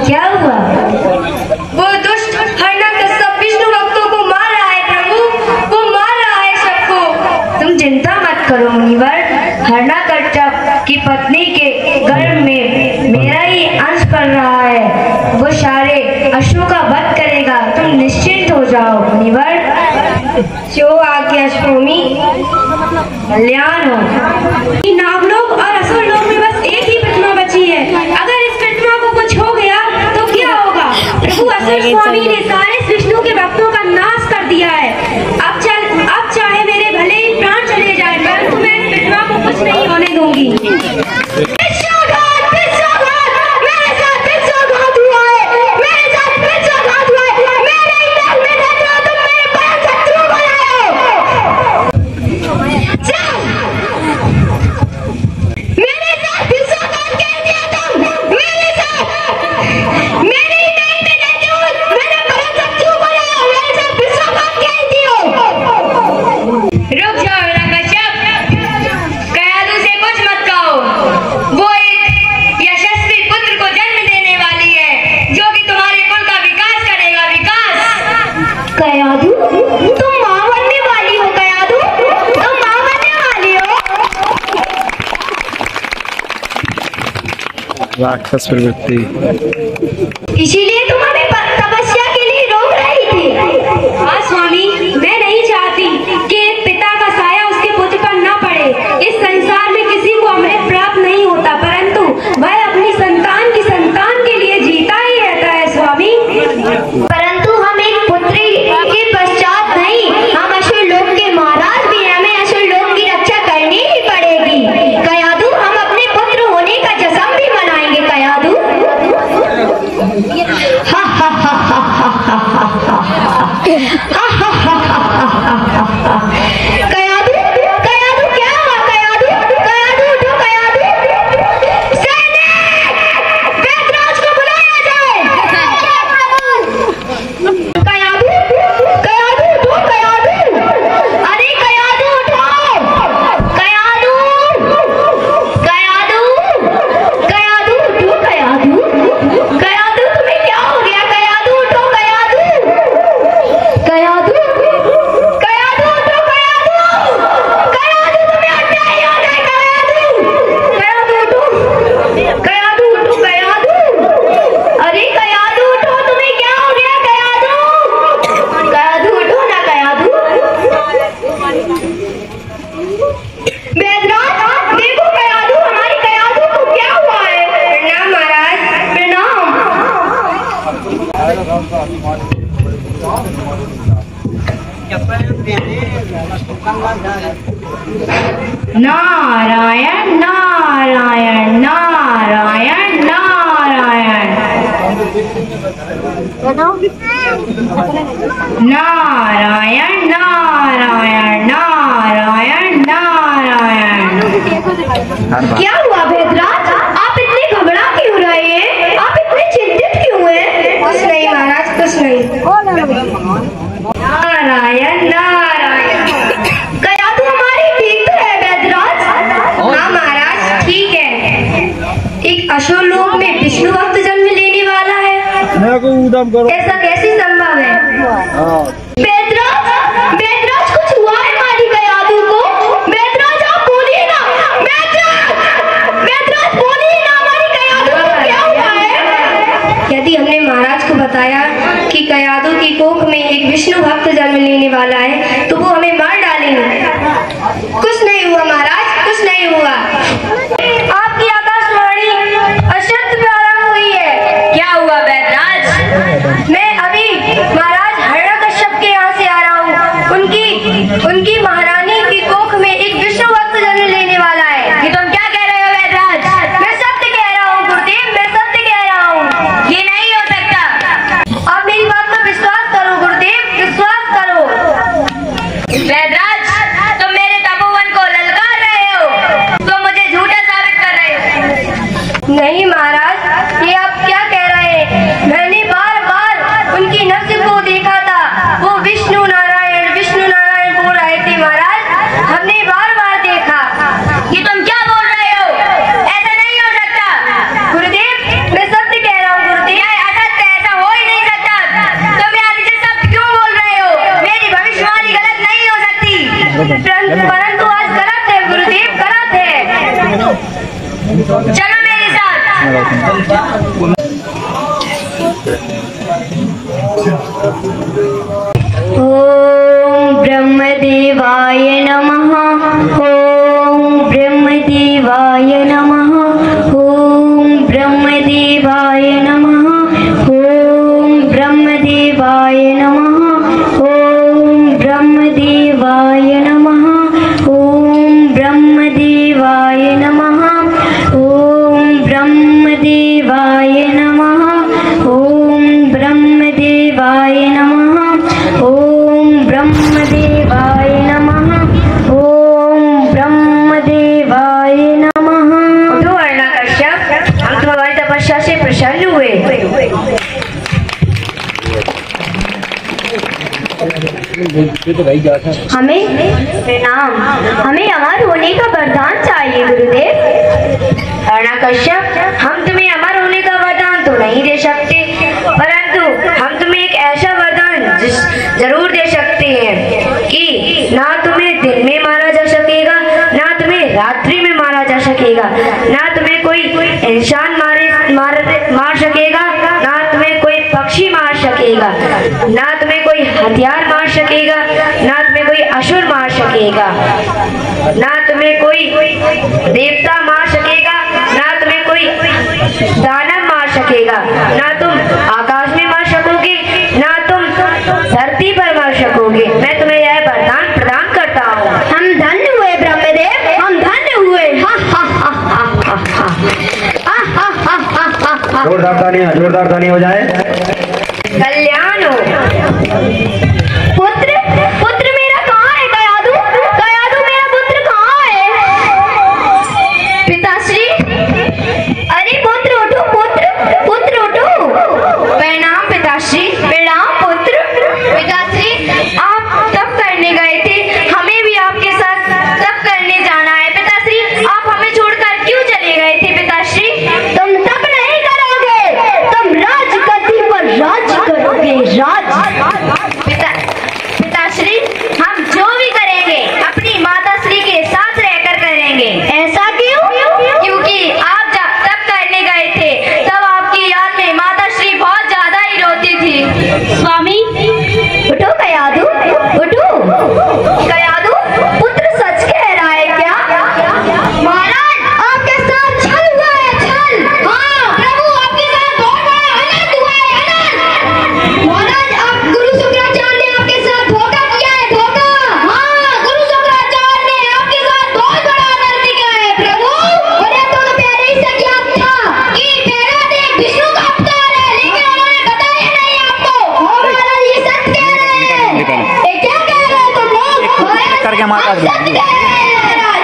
क्या हुआ? वो दुष्ट हिरण्यकश्यप विष्णु भक्तों को मार रहा है प्रभु, वो मार रहा है सबको। तुम चिंता मत करो मुनिवर, हिरण्यकश्यप की पत्नी के गर्भ में मेरा ही अंश पड़ रहा है, वो सारे असुरों का वध करेगा, तुम निश्चिंत हो जाओ मुनिवर। जो आज्ञा स्वामी, कल्याण हो। नागलोक और असुर लोक में बस एक ही प्रतिमा बची है, अगर इस प्रतिमा को कुछ हो गया तो क्या होगा? प्रभु असुर स्वामी ने सारे विष्णु के भक्तों का नाश कर दिया है। अब चाहे मेरे भले ही प्राण चले जाए, परंतु मैं इस प्रतिमा को कुछ नहीं होने दूंगी। राक्षस प्रवृत्ति, इसीलिए तुम हमें तपस्या के लिए रोक रही थी। हाँ स्वामी, मैं नहीं चाहती कि पिता का साया उसके पुत्र पर न पड़े। इस संसार में किसी को अमृत प्राप्त नहीं होता, परंतु वह अपनी संतान के लिए जीता ही रहता है स्वामी। परंतु हम एक पुत्री के पश्चात नहीं, हम असुर लोक के महाराज भी हैं, हमें असुर लोक की रक्षा करनी ही पड़ेगी। कयाधु, हम अपने पुत्र होने का जश्न भी मनाएंगे कयाधु। हा हा हा हा हा हा कयाधु, कयाधु क्या हुआ? कयाधु, कयाधु उठो, कयाधु। सैनिक, वेदराज को बुलाया जाए। कयाधु, कयाधु उठो, कयाधु। अरे कयाधु उठो, कयाधु, कयाधु, कयाधु उठो, कयाधु, कयाधु तुम्हें क्या हो गया? कयाधु उठो, कयाधु, कयाधु, कयाधु उठो, कयाधु, कयाधु तुम्हें अन्याय हो गया, कयाधु, कयाधु उठो, कयाधु उठो, कयाधु। अरे कयाधु उठो, तुम्हें क्या हो गया? कयाधु, कयाधु उठो ना, कयाधु। वेदराज देखो, कयाधु, हमारी कयाधु को क्या हुआ है? प्रणाम महाराज, प्रणाम। नारायण नारायण नारायण नारायण, नारायण नारायण नारायण नारायण। क्या हुआ वेदराज, आप इतने घबरा क्यों रहे हैं? आप इतने चिंतित क्यों हैं? कुछ नहीं महाराज, कुछ नहीं। नारायण नारायण। कयाधु हमारी ठीक तो है वेदराज? हाँ महाराज, ठीक है। एक असुर लोक में विष्णु भक्त जन्म लेने वाला है, ऐसा कैसे संभव है? वेदराज, वेदराज कुछ हुआ है हमारी कयाधु को? वेदराज आप बोलिए ना, वेदराज, वेदराज बोलिए ना, हमारी कयाधु को क्या हुआ है? यदि हमने महाराज को बताया कि कयाधु की कोख में जन्म लेने वाला है तो वो हमें मार डालेंगे। कुछ नहीं हुआ महाराज, कुछ नहीं हुआ। आपकी आकाशवाणी अशुद्ध प्रारंभ हुई है। क्या हुआ वैदराज? मैं अभी महाराज हिरण्यकश्यप के यहाँ से आ रहा हूँ। उनकी महारानी की कोख में एक विष्णु भक्त जन्म लेने वाला है। ये तुम क्या कह रहे हो वैदराज? मैं सत्य कह रहा हूँ गुरुदेव, मैं सत्य कह रहा हूँ। ये नहीं हो सकता। आप मेरी बात पर विश्वास करो गुरुदेव, विश्वास करो। वैदराज, तुम मेरे तपोवन को ललकार रहे हो, तुम मुझे झूठा साबित कर रहे हो। नहीं महाराज, ये आप क्या कह रहे हैं? मैंने बार बार उनकी नफ्स को देखा था। वो विष्णु नारायण बोल रहे थे महाराज, हमने बार बार देखा। ये तुम क्या बोल रहे हो? ऐसा नहीं हो सकता। गुरुदेव, मैं सत्य कह रहा हूँ गुरुदेव। यह असत्य, ऐसा हो ही नहीं सकता। तुम यहाँ नीचे सत्य क्यों बोल रहे हो? मेरी भविष्यवाणी गलत नहीं हो सकती। परंतु आज गलत है गुरुदेव, गलत है। चलो मेरे साथ। ओम ब्रह्मदेवाय नमः। ओम ब्रह्मदेवाय नमः। ओम ब्रह्मदेवाय नमः। ओम ब्रह्मदेवाय नमः। ओम ब्रह्मदेवाय नमः। ओम ब्रह्मदेवाय नमः। ओम ब्रह्मदेवाय नमः। ओम ब्रह्मदेवाय नमः। ओम ब्रह्मदेवाय नमः। ओम ब्रह्मदेवाय नमः। उठो हिरण्यकश्यप, हम तुम्हारी तपस्या से प्रसन्न हुए। हमें प्रणाम, हमें अमर होने का वरदान चाहिए गुरुदेव। हिरण्यकश्यप, हम तुम्हें अमर होने का वरदान तो नहीं दे सकते, परंतु हम तुम्हें एक ऐसा वरदान जरूर दे सकते हैं कि ना तुम्हें दिन में मारा जा सकेगा, ना तुम्हें रात्रि में मारा जा सकेगा, ना तुम्हें कोई इंसान मार सकेगा, ना तुम्हें कोई पक्षी मार सकेगा, ना तुम्हें कोई हथियार मार सकेगा, ना तुम्हें कोई असुर मार सकेगा, ना तुम्हें कोई देवता मार सकेगा, ना तुम्हें कोई दानव मार सकेगा, ना तुम आकाश में मार सकोगे, ना तुम धरती पर मार सकोगे। मैं तुम्हें यह वरदान प्रदान करता हूँ। हम धन्य हुए ब्रह्मदेव, हम धन्य हुए। जोरदार ताली हो जाए। कल्याण हो। पुत्र, पुत्र मेरा कहाँ है? कयादू, कयादू मेरा पुत्र कहाँ है? पिताश्री, अरे पुत्र उठो, पुत्र उठो। प्रणाम पिताश्री, प्रणाम पुत्र। पिताश्री, आप तप करने गए थे, हमें भी आपके साथ तप करने जाना है। पिताश्री, आप हमें छोड़कर क्यों चले गए थे? पिताश्री, तुम तप नहीं करोगे, तुम राजगद्दी पर राज करोगे, राज। पिताश्री, हम जो भी करेंगे अपनी माताश्री के साथ रहकर करेंगे। ऐसा क्यों? क्योंकि आप जब तप करने गए थे तब आपकी याद में माताश्री बहुत ज्यादा ही रोती थी। स्वामी, उठो कयादू, उठो। कयादू, पुत्र सच कह रहा है क्या? महाराज, आपके साथ छल हुआ है, छल। हाँ प्रभु, आपके साथ बहुत बड़ा अनर्थ हुआ है, अनर्थ। महाराज, आप गुरु शुक्राचार्य ने आपके साथ धोखा किया है, धोखा। हाँ, गुरु शुक्राचार्य ने आपके साथ बहुत बड़ा अनर्थ किया है प्रभु। उन्हें तो पहले ही से ज्ञात था कि भैरवदेव विष्णु का अवतार है, लेकिन उन्होंने बताया नहीं आपको। महाराज, ये सच कह रहे हैं। ये क्या कह रहे हैं तुम लोग? करके माता सच कह रहे हैं महाराज।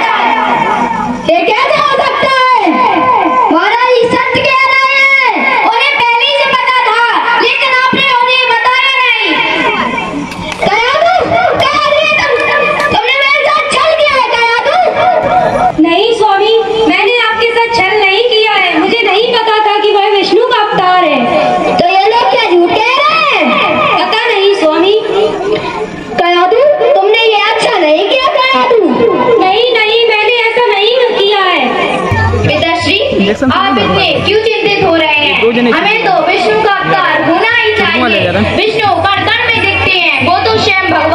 ये कैसे हो सकता है? महाराज, ये सच कह रहे हैं। उन्हें पहले ही से पता था, लेकिन आपने उन्हें बताया नहीं। कयादू, तुमने मेरे साथ छल किया है कयादू। नहीं स्वामी, मैंने आपके साथ छल नहीं किया है। मुझे नहीं पता था कि वह विष्णु का अवतार है। तो ये लोग क्या झूठ कह रहे हैं? पता नहीं स्वामी। कयादू, तुमने ये अच्छा नहीं किया कयादू। नहीं नहीं, मैंने ऐसा नहीं किया है। पिताश्री, आप इतने क्यों चिंतित हो रहे हैं? हमें तो विष्णु का अवतार होना ही चाहिए। विष्णु कण कण में दिखते हैं, वो तो स्वयं भगवान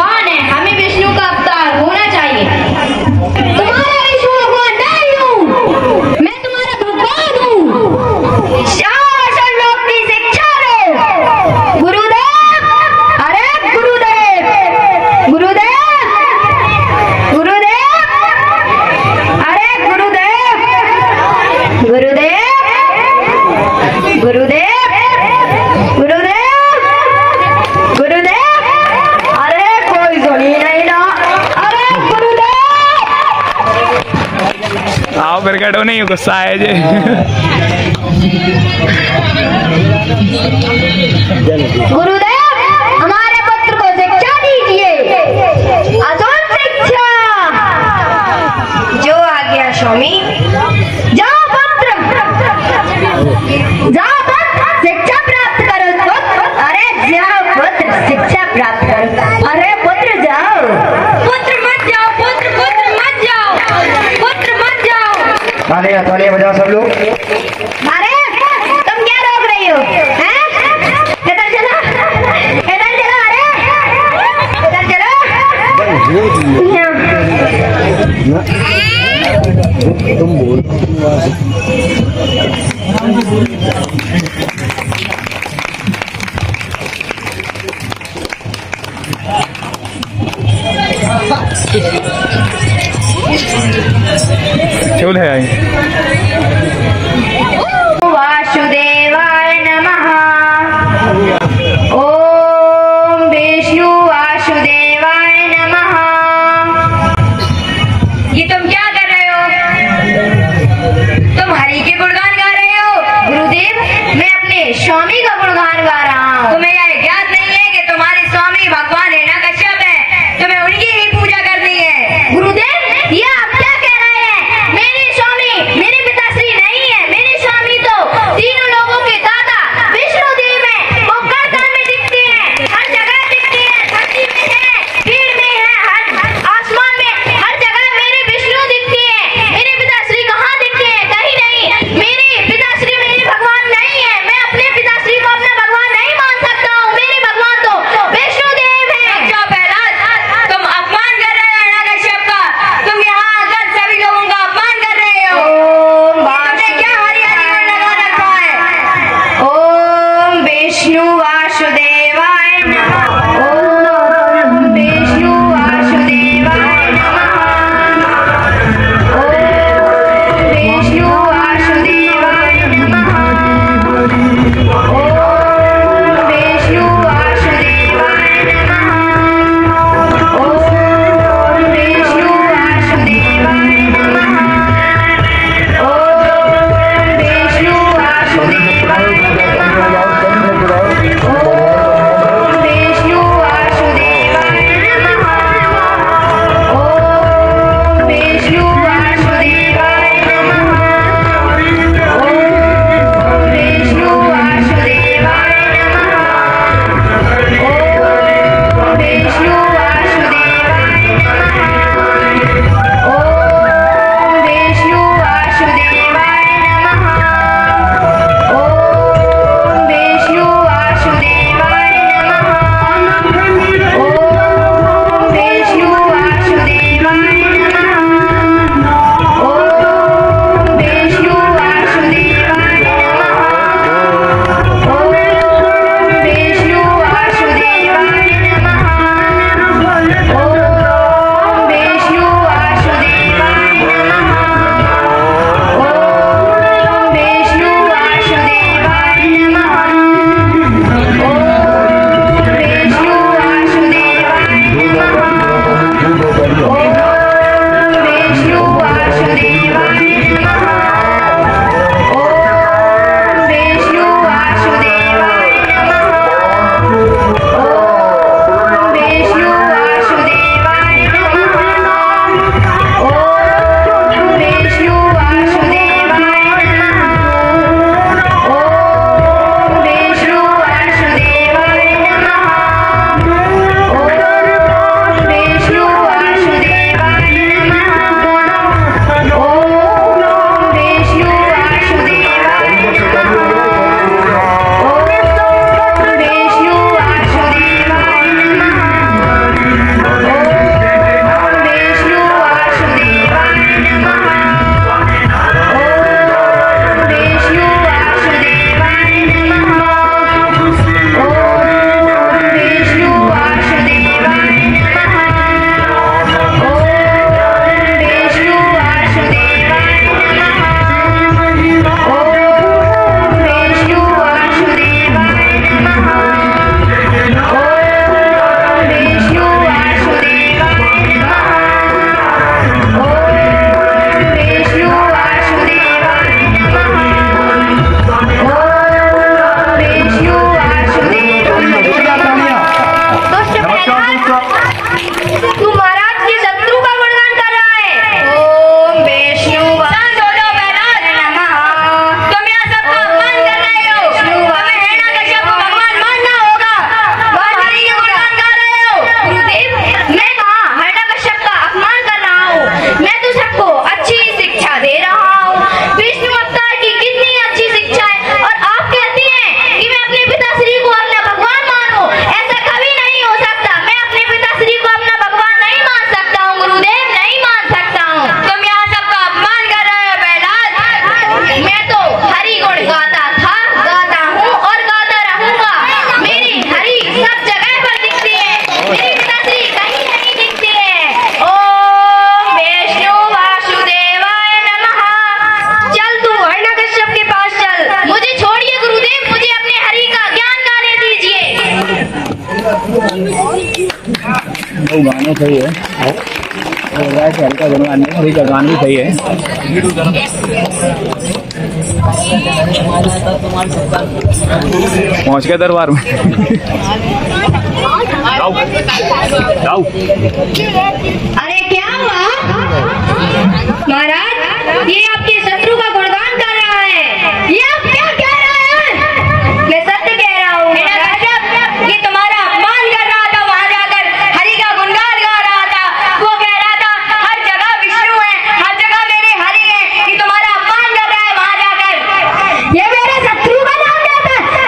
भाव प्रकट होने ही गुस्सा है जे। गुरुदेव हमारे पुत्र को शिक्षा दीजिए, असूल शिक्षा। जो आ गया स्वामी। जाओ पुत्र, जाओ पुत्र, शिक्षा प्राप्त करो पुत्र। अरे जाओ पुत्र, शिक्षा प्राप्त करो। अरे पुत्र जाओ। पुत्र मत जाओ, पुत्र पुत्र मत जाओ, पुत्र मत जाओ। तालियां बजाओ सब लोग। अरे तुम क्या रोक रही हो? हैं? इधर चलो, इधर चलो, अरे इधर चलो। तुम बोल। चल है आई। वासुदेवाय नमः। ओम विष्णु वासुदेवाय नमः। ये तुम क्या कर रहे हो? तुम हरि के गुणगान गा रहे हो? गुरुदेव मैं अपने स्वामी का गुणगान गा रहा हूँ। तुम्हें यह ज्ञात नहीं है कि तुम्हारे स्वामी भगवान हिरण्यकश्यप है, तुम्हें उनकी ही पूजा करनी है। गुरुदेव ये आप क्या कह रहे हैं? मेरे स्वामी मेरे पिताश्री नहीं है, मेरे स्वामी वो गाना सही है और रात हल्का गुनगान नहीं वही गाना भी सही है। पहुंच गए दरबार में। अरे क्या हुआ महाराज? ये आपके शत्रु का गुणगान कर रहा है। ये आप क्या कह रहे हैं? मैं सत्य कह रहा हूँ। ये तुम्हारा अपमान कर रहा था, वहाँ जाकर हरि का गुणगान गा रहा था। वो कह रहा था हर जगह विष्णु है, हर जगह मेरे हरि है। ये तुम्हारा अपमान कर रहा है वहाँ जाकर। ये मेरे शत्रु का नाम लेता है।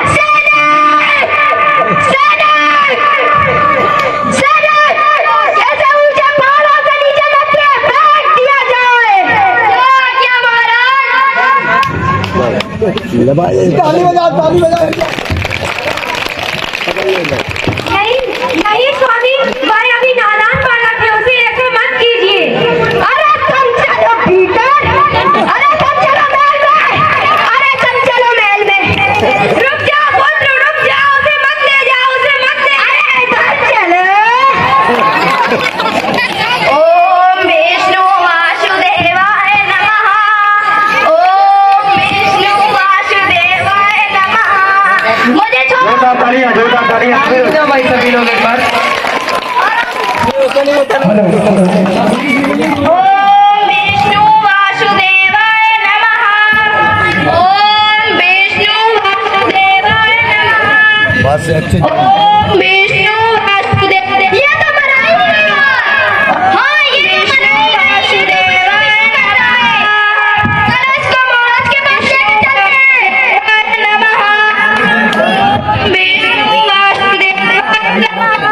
ऐसे ऊंचे पहाड़ों से नीचे मत फेंक दिया जाए। क्या महाराज? ताली बजा ताली बजा। नहीं स्वामी, मैं अभी नादान बालक है, उसे ऐसे मत कीजिए। अरे तुम चलो भीतर, अरे तुम चलो महल में, अरे तुम चलो महल में। रुक जाओ पुत्र, रुक जाओ, उसे मत ले जाओ, उसे मत ले। अरे इधर चलो। ओम विष्णु वासुदेवाय नमः। ओम विष्णु वासुदेवाय नमः। मुझे छोड़। जोरदार तालियां जोरदार तालियां भाई सभी लोग एक बार। ओम विष्णु वासुदेवाय नमः। ओम विष्णु वासुदेवाय नमः। बात से अच्छे ओम विष्णु वासुदेव। ये तो मरा ही नहीं। हाँ, ये विष्णु वासुदेवाय नमः। कलश को महाराज के पास ले चलिए। नमः। विष्णु वासुदेवाय नमः।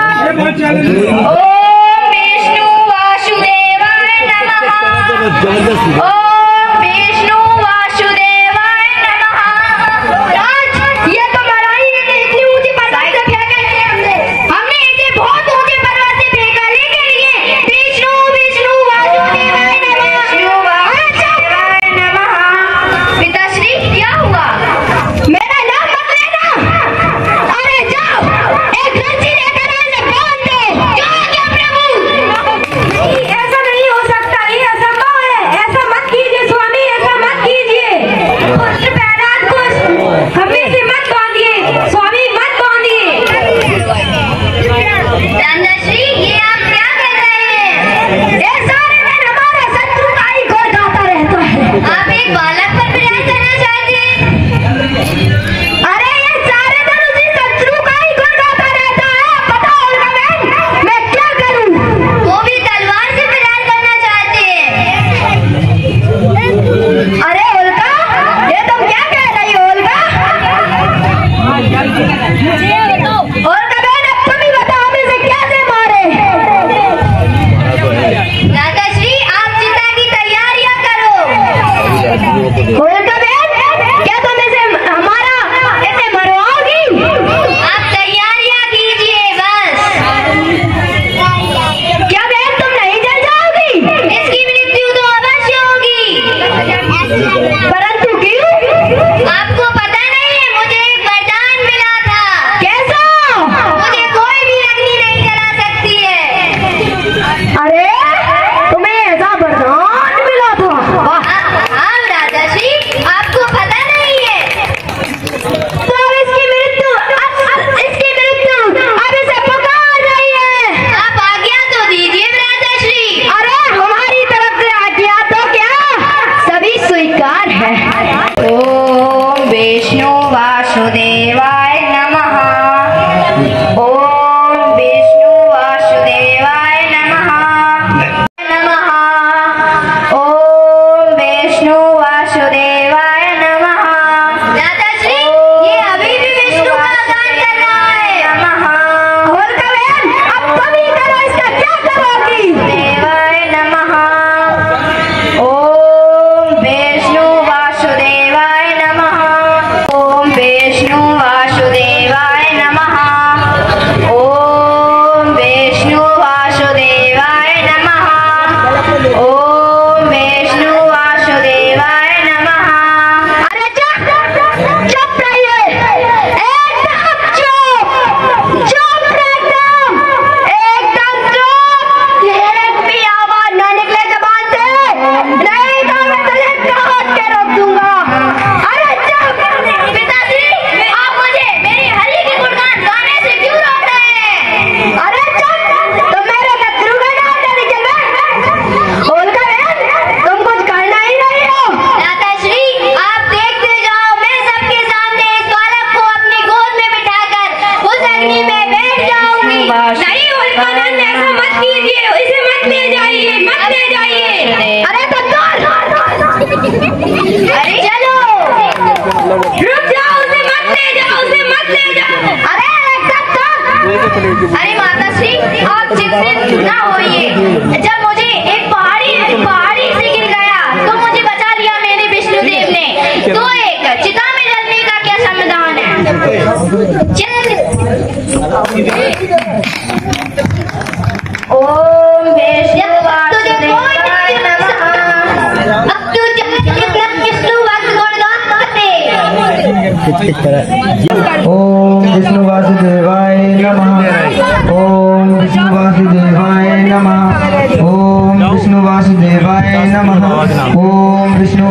ओम विष्णु वासुदेवाय नमः। ओम विष्णु वासुदेवाय नमः। राज, ये तो मरा ही नहीं, इतनी ऊंची पर्वत से फेंका है हमने इसे बहुत ऊंचे पर्वत से फेंका, लेकिन ये विष्णु विष्णु वासुदेवाय नमः। विष्णु वासुदेवाय नमः। पिताश्री, क्या हुआ? मेरा नाम मत लेना। अरे जाओ, एक रस्सी लेकर इसे बांध दो। क्या क्या प्रभु? ऐसा नहीं हो सकता, ये असंभव है। ऐसा मत कीजिए स्वामी, ऐसा मत कीजिए। पुत्र प्रहलाद को हमें से मत बांधिए स्वामी, मत बांधिए। चंद्रश्री, ये आप क्या कर रहे हैं? ये सारे दिन हमारे शत्रु का ही गोद गाता रहता है। आप एक बालक पर विराज करना चाहते हैं? अरे ये सारे दिन उसी शत्रु का ही गोद गाता रहता है। बताओ उनका मैं क्या करूं? वो भी तलवार से विराज करना चाहते हैं। अरे उल्का, ये तुम क्या कह रही हो उल्का? उल्का बहन, अब तुम ही बताओ हम इसे कैसे मारे? दादाश्री, आप चिता की तैयारियां करो। उल्का बहन, क्या तुम इसे मरवाओगी? आप तैयारियां कीजिए बस। क्या बहन, तुम नहीं जल जाओगी? इसकी मृत्यु तो अवश्य होगी। परंतु क्यों? आपको पता नहीं है, मुझे एक वरदान मिला था। कैसा? मुझे कोई भी अग्नि नहीं जला सकती है। अरे तुम्हें ऐसा वरदान मिला था? हाँ दादाश्री, आपको पता नहीं है। तो अब इसकी मृत्यु अब इसे पुकार रही है। आप आज्ञा तो दीजिए दादाश्री। अरे हमारी तरफ से आज्ञा तो क्या, सभी स्वीकार है। ओम विष्णु वासुदेवाय नमः। ओम विष्णु वासुदेवाय नमः। कीजिए, इसे मत ले जाइए, मत ले जाइए। अरे अरे चलो, रुक जाओ, उसे मत ले जाओ, उसे मत ले जाओ। अरे अरे माता श्री, आप चिंतित ना होइए। जब मुझे एक पहाड़ी से गिर गया तो मुझे बचा लिया मेरे विष्णुदेव ने। तो एक चिता में जलने का क्या समाधान है? ओम ओम विष्णु वासुदेवाय नमः। ओम विष्णु वासुदेवाय नमः। ओम विष्णु वासुदेवाय नमः। ओम विष्णु वासुदेवाय नमः। ओम विष्णु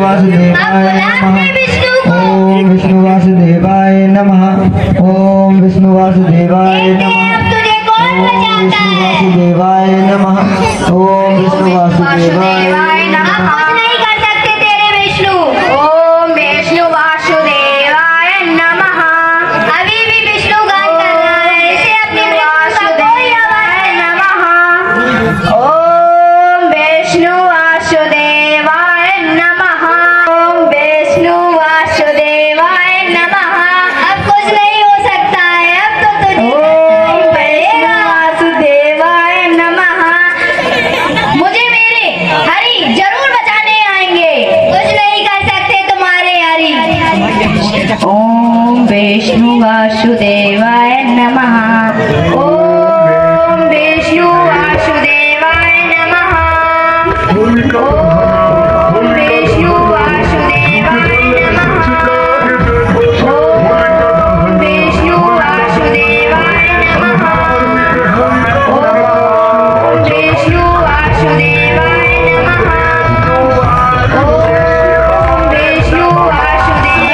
वासुदेवाय नमः। ओम विष्णु वासुदेवाय नमः। ओम विष्णु वासुदेवाय नमः। ओम विष्णु वासुदेवाय नमः। नहीं कर सकते तेरे विष्णु। ओम विष्णु वासुदेवाय नमः। अभी भी विष्णु गान कर रहा है, इसे अपने वासुदेवाय नमः। ओम विष्णु वासुदेवाय नमः। ओम विष्णु वासुदेवाय नमः। अब कुछ नहीं हो सकता है, अब तो तुझे वासुदेवाय नमः। मुझे मेरे हरि जरूर बचाने आएंगे, कुछ नहीं कर सकते तुम्हारे हरि। ओम विष्णु वासुदेवाय नमः। ओम विष्णु वासुदेवाय नमः। ओम विष्णु वासुदेवाय नमः। ओम विष्णु वासुदेवाय नमः। ओम विष्णु वासुदेवाय नमः। ओम विष्णु वासुदेवाय नमः।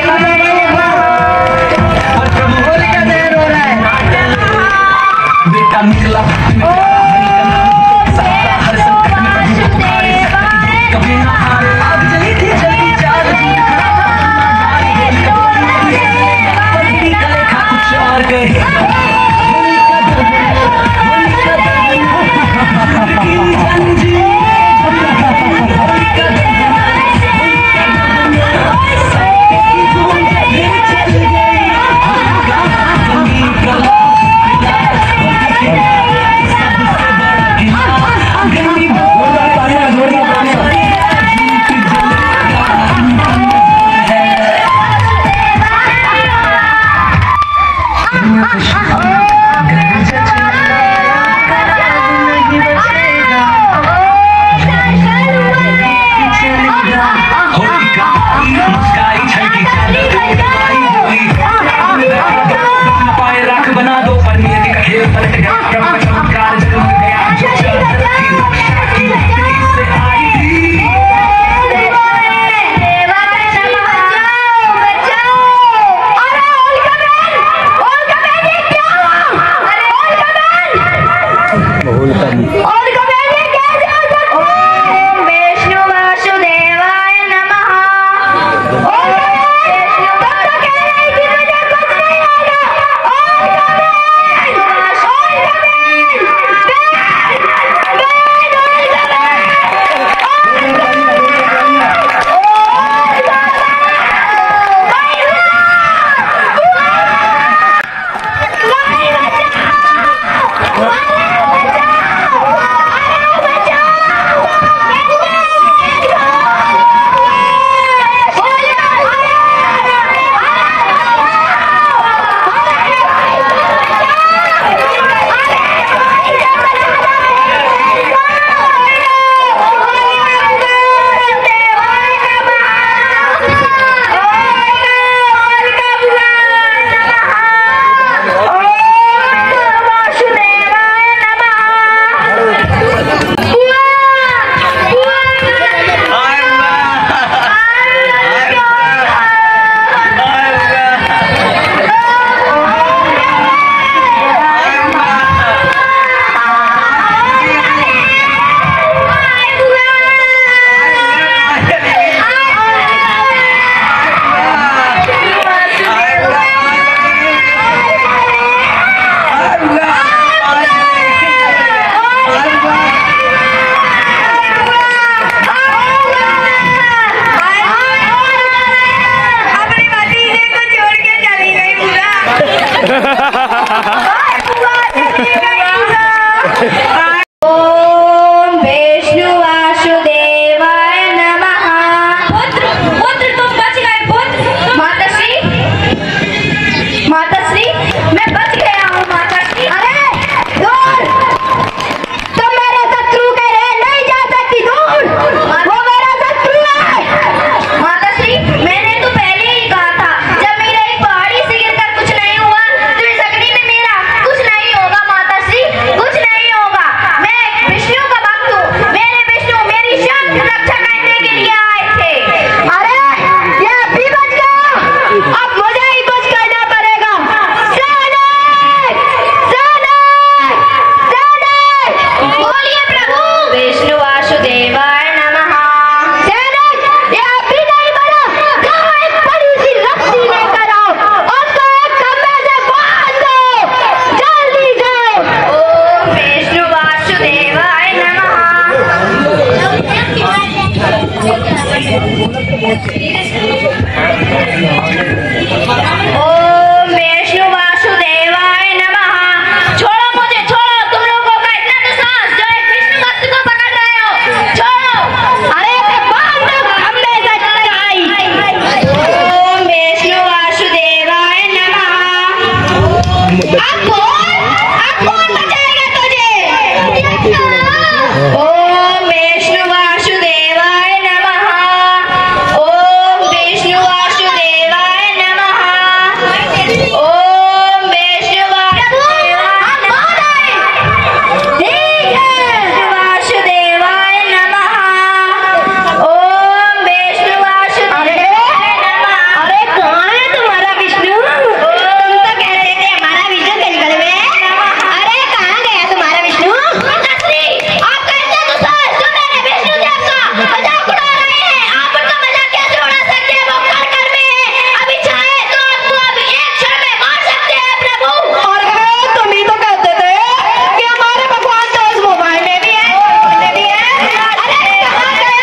विष्णु वासुदेवाय नमः। ये अभी नहीं बना, जाओ एक बड़ी सी रस्सी लेकर आओ और उसको एक खंभे से बांध दो, जल्दी जाओ। ओम विष्णु वासुदेवाय नमः। ओम विष्णु वासुदेवाय नमः। छोड़ो मुझे, छोड़ो, तुम लोगों का इतना तो साहस जो एक विष्णु भक्त को पकड़ रहे हो, छोड़ो। अरे बांध दो खंभे से टाई। ओम विष्णु वासुदेवाय नमः। अब कौन बचाएगा तुझे? ओम विष्णु वासुदेवाय नमः। ओम विष्णु वासुदेवाय नमः। ओम विष्णु वासुदेवाय नमः। ओम विष्णु वासुदेवाय नमः। अरे कौन है तुम्हारा विष्णु? तुम तो कहते थे हमारा विष्णु कलकल में। अरे कहाँ गया तुम्हारा विष्णु? आप कैसे तो जो मेरे विष्णु देव का मजाक उड़ा रहे हैं। आप उनका मजाक कैसे उड़ा सकते हैं? वो कर में है। अभी चाहे तो आपको अभी एक क्षण में मार सकते हैं प्रभु। और तुम ही तो कहते थे कि हमारे भगवान तो इस मोबाइल में भी है, उसमें भी है। अरे कहाँ गए?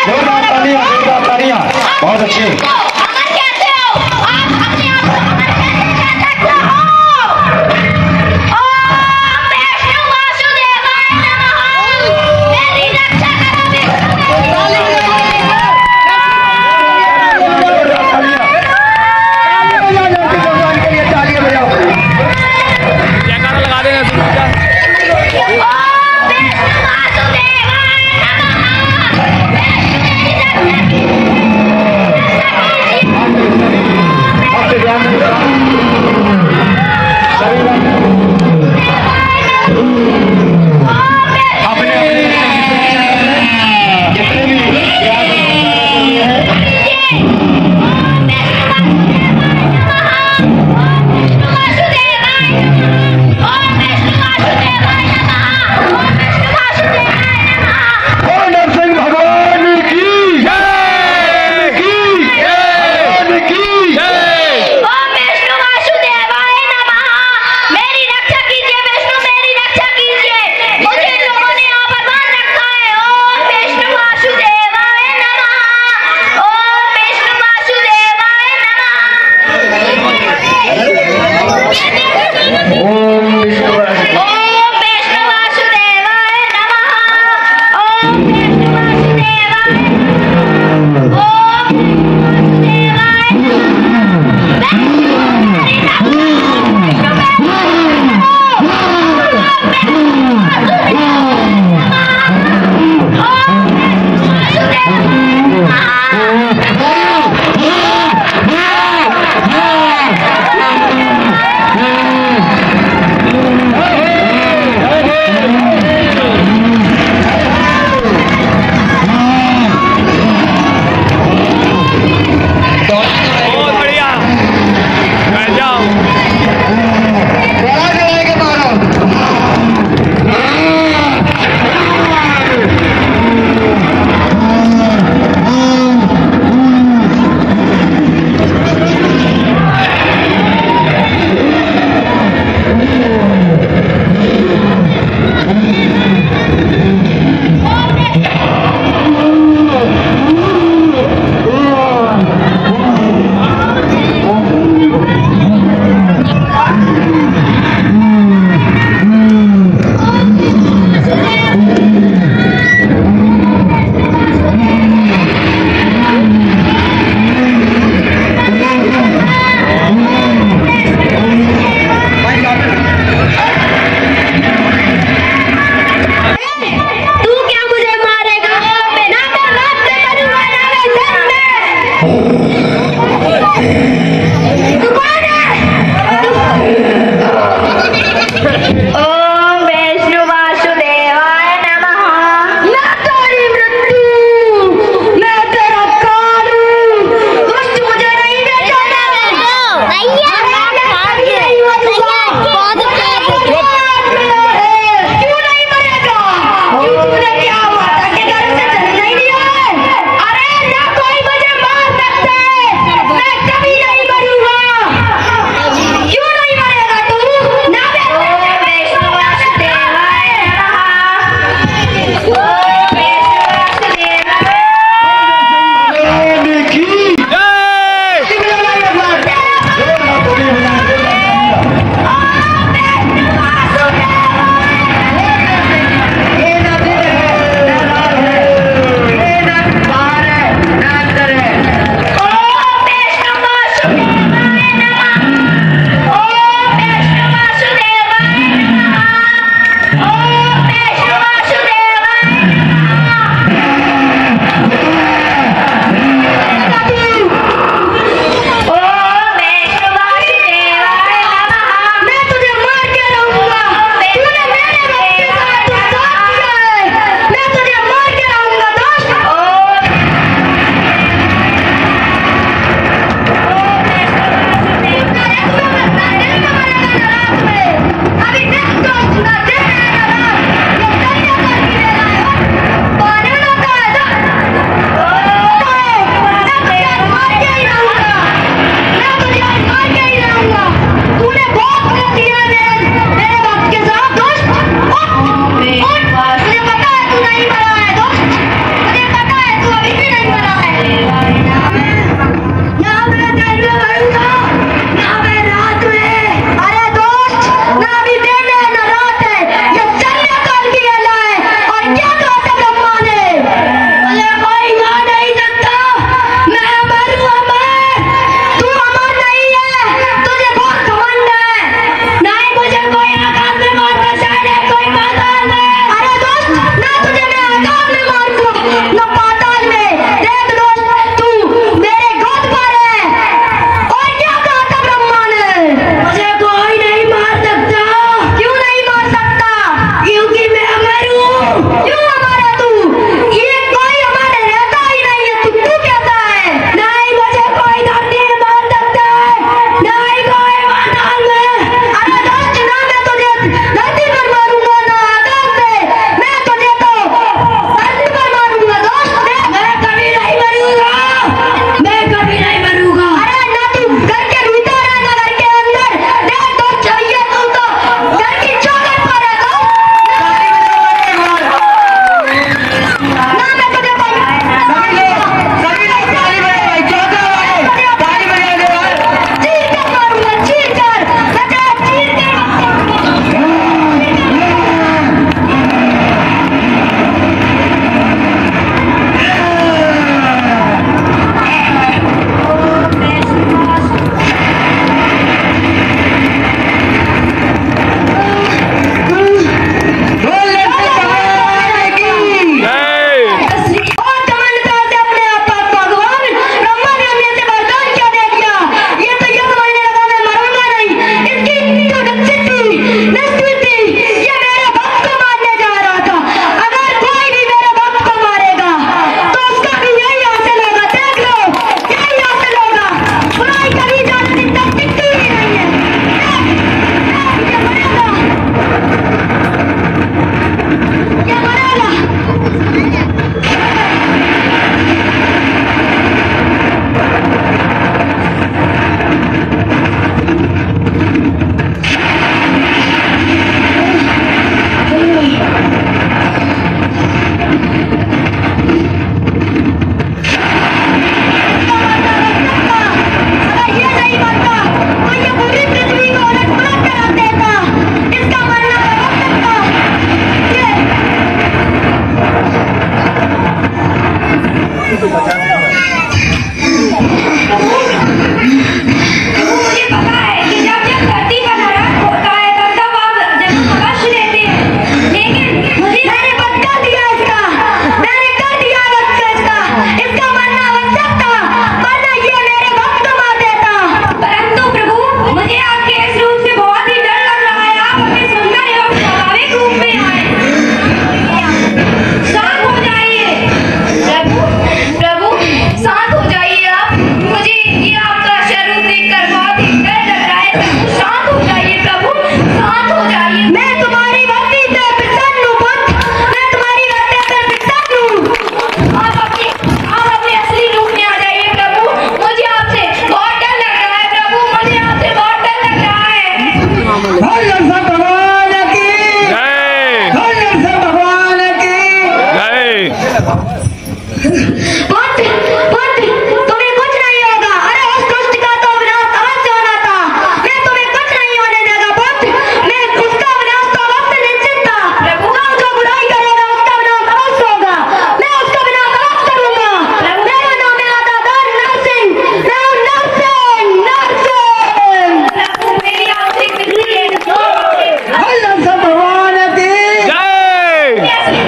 तालियां, बहुत अच्छी। अमर कैसे हो आप? अपने आप को अमर कैसे कह सकते हो? ओम विष्णु वासुदेवाय नमः। मेरी रक्षा करो विष्णु। जयकारा लगा देगा तुम क्या? ओम विष्णु वासुदेवाय नमः। विष्णु मेरी रक्षा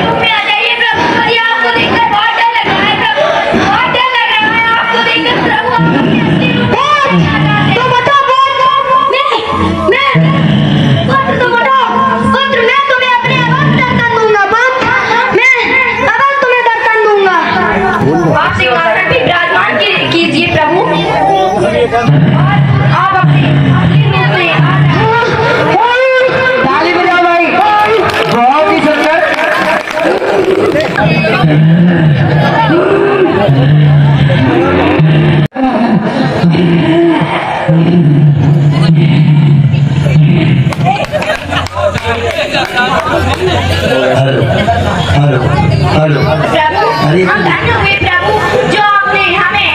रूप में आ जाइए प्रभु। मुझे आपको देखकर बहुत डर लग रहा है प्रभु, बहुत डर लग रहा है आपको देखकर प्रभु। आप अपने असली रूप में आ जाते हैं। तो बताओ मैं पुत्र, तो बताओ पुत्र, मैं तुम्हें अपने अवश्य दर्शन दूंगा पुत्र, मैं अवश्य तुम्हें दर्शन दूंगा। आप सिंहासन पे विराजमान कीजिए प्रभु, और आप अपने असली रूप में आ जाइए। ताली बजाओ भाई, बहुत ही सुंदर। प्रभु, हम धन्य हुए प्रभु जो आपने हमें